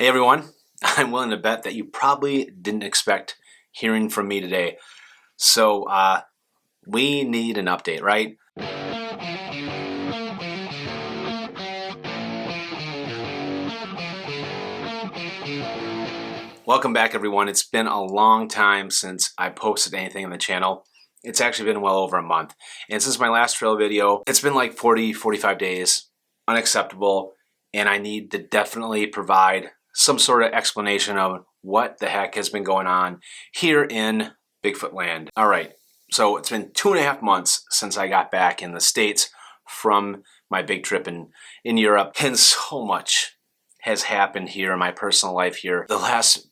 Hey everyone, I'm willing to bet that you probably didn't expect hearing from me today. So we need an update, right? Welcome back everyone. It's been a long time since I posted anything on the channel. It's actually been well over a month. And since my last trail video, it's been like 45 days. Unacceptable. And I need to definitely provide some sort of explanation of what the heck has been going on here in Bigfoot land. All right, so it's been 2.5 months since I got back in the States from my big trip in Europe, and so much has happened here in my personal life here. The last,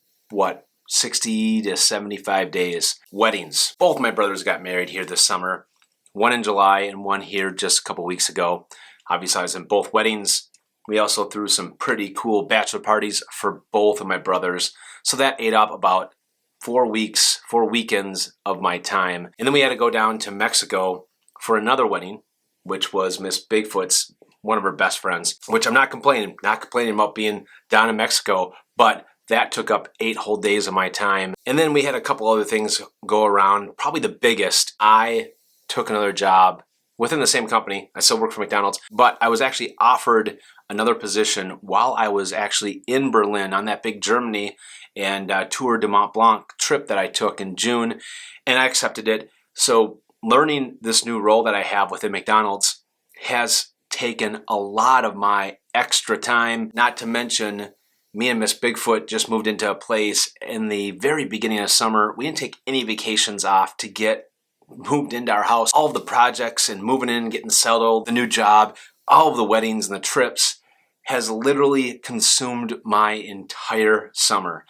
60 to 75 days. Weddings. Both my brothers got married here this summer. One in July and one here just a couple weeks ago. Obviously, I was in both weddings. We also threw some pretty cool bachelor parties for both of my brothers. So that ate up about 4 weekends of my time. And then we had to go down to Mexico for another wedding, which was Miss Bigfoot's, one of her best friends, which I'm not complaining about being down in Mexico, but that took up 8 whole days of my time. And then we had a couple other things go around. Probably the biggest, I took another job within the same company. I still work for McDonald's, but I was actually offered another position while I was actually in Berlin on that big Germany and Tour de Mont Blanc trip that I took in June, and I accepted it. So learning this new role that I have within McDonald's has taken a lot of my extra time, not to mention me and Miss Bigfoot just moved into a place in the very beginning of summer. We didn't take any vacations off to get moved into our house. All of the projects and moving in, getting settled, the new job, all of the weddings and the trips has literally consumed my entire summer.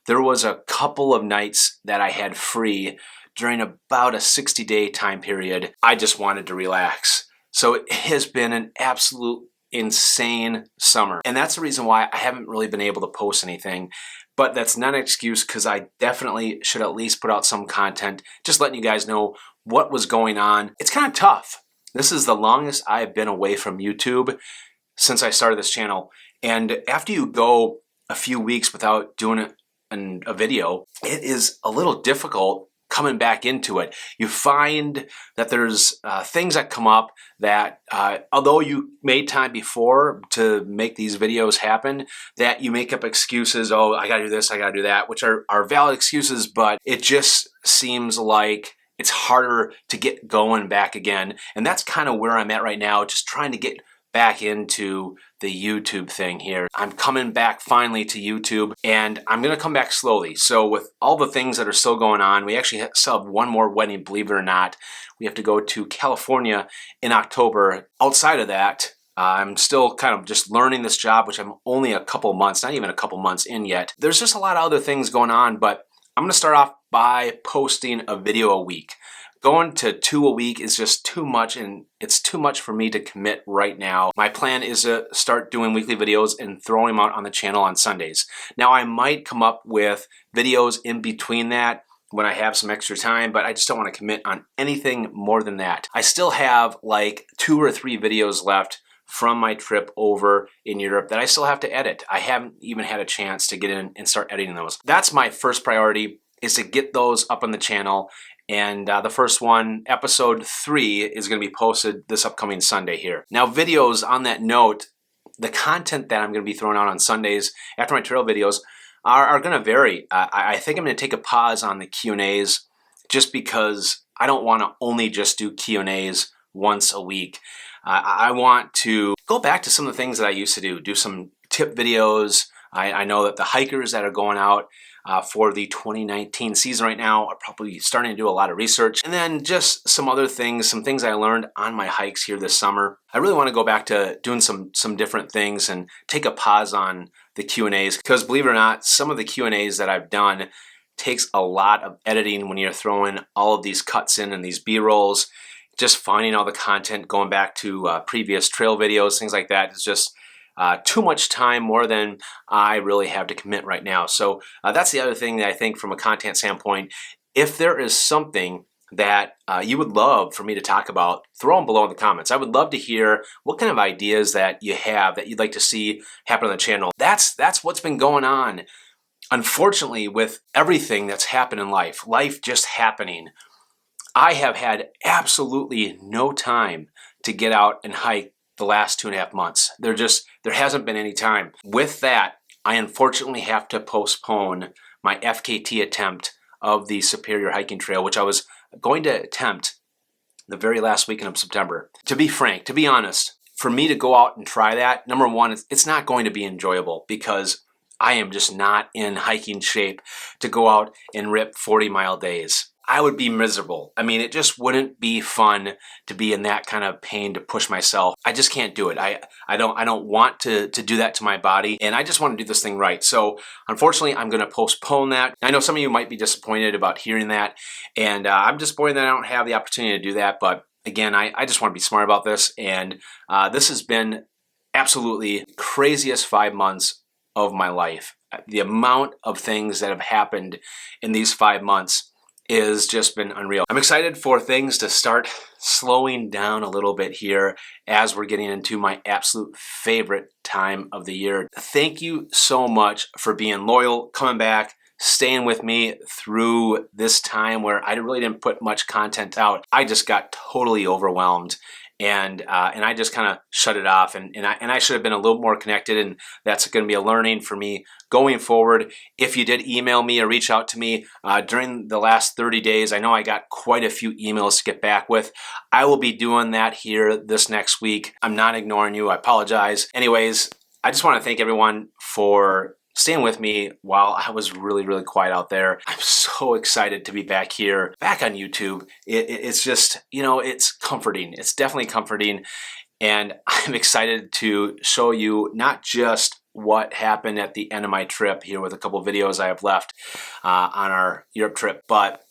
There was a couple of nights that I had free during about a 60-day time period. I just wanted to relax. So it has been an absolute insane summer. And that's the reason why I haven't really been able to post anything. But that's not an excuse, because I definitely should at least put out some content, just letting you guys know what was going on. It's kind of tough. This is the longest I've been away from YouTube since I started this channel. And after you go a few weeks without doing a video, it is a little difficult coming back into it. You find that there's things that come up that although you made time before to make these videos happen, that you make up excuses. Oh, I gotta do this, I gotta do that, which are valid excuses, but it just seems like it's harder to get going back again. And that's kind of where I'm at right now, just trying to get back into the YouTube thing here. I'm coming back finally to YouTube, and I'm gonna come back slowly. So with all the things that are still going on, we actually still have one more wedding, believe it or not. We have to go to California in October. Outside of that, I'm still kind of just learning this job, which I'm only a couple months, not even a couple months in yet. There's just a lot of other things going on, but I'm gonna start off by posting a video a week. Going to 2 a week is just too much, and it's too much for me to commit right now. My plan is to start doing weekly videos and throwing them out on the channel on Sundays. Now, I might come up with videos in between that when I have some extra time, but I just don't want to commit on anything more than that. I still have like 2 or 3 videos left from my trip over in Europe that I still have to edit. I haven't even had a chance to get in and start editing those. That's my first priority, is to get those up on the channel. And the first one, episode 3, is going to be posted this upcoming Sunday here. Now, videos on that note, the content that I'm going to be throwing out on Sundays after my trail videos are going to vary. I think I'm going to take a pause on the Q&As just because I don't want to only just do Q&As once a week. I want to go back to some of the things that I used to do some tip videos. I know that the hikers that are going out for the 2019 season right now are probably starting to do a lot of research. And then just some other things, some things I learned on my hikes here this summer. I really want to go back to doing some different things and take a pause on the Q&As, because believe it or not, some of the Q&As that I've done takes a lot of editing when you're throwing all of these cuts in and these B-rolls. Just finding all the content, going back to previous trail videos, things like that is just too much time, more than I really have to commit right now. So that's the other thing that I think from a content standpoint, if there is something that you would love for me to talk about, throw them below in the comments. I would love to hear what kind of ideas that you have that you'd like to see happen on the channel. That's what's been going on. Unfortunately, with everything that's happened in life just happening, I have had absolutely no time to get out and hike the last 2.5 months. There hasn't been any time. With that, I unfortunately have to postpone my FKT attempt of the Superior Hiking Trail, which I was going to attempt the very last weekend of September. To be frank, to be honest, for me to go out and try that, number one, it's not going to be enjoyable because I am just not in hiking shape to go out and rip 40-mile days. I would be miserable. I mean, it just wouldn't be fun to be in that kind of pain to push myself. I just can't do it. I don't want to do that to my body, and I just want to do this thing right. So unfortunately, I'm going to postpone that. I know some of you might be disappointed about hearing that, and I'm disappointed that I don't have the opportunity to do that. But again, I just want to be smart about this, and this has been absolutely craziest 5 months of my life. The amount of things that have happened in these 5 months has just been unreal. I'm excited for things to start slowing down a little bit here as we're getting into my absolute favorite time of the year. Thank you so much for being loyal, coming back, staying with me through this time where I really didn't put much content out. I just got totally overwhelmed. And I just kind of shut it off, and I should have been a little more connected, and that's going to be a learning for me going forward. If you did email me or reach out to me during the last 30 days, I know I got quite a few emails to get back with. I will be doing that here this next week. I'm not ignoring you. I apologize. Anyways, I just want to thank everyone for staying with me while I was really quiet out there. I'm so excited to be back here, back on YouTube. It's just, it's comforting. It's definitely comforting. And I'm excited to show you not just what happened at the end of my trip here with a couple of videos I have left on our Europe trip, but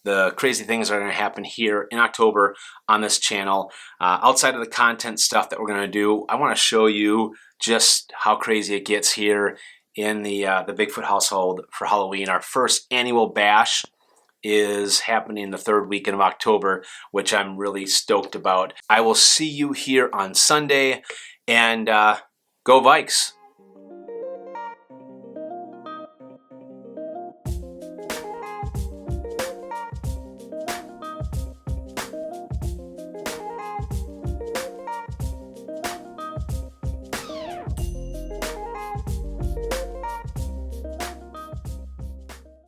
the crazy things that are going to happen here in October on this channel. Outside of the content stuff that we're going to do, I want to show you just how crazy it gets here in the Bigfoot household for Halloween. Our first annual bash is happening the 3rd weekend of October, which I'm really stoked about. I will see you here on Sunday, and go Vikes!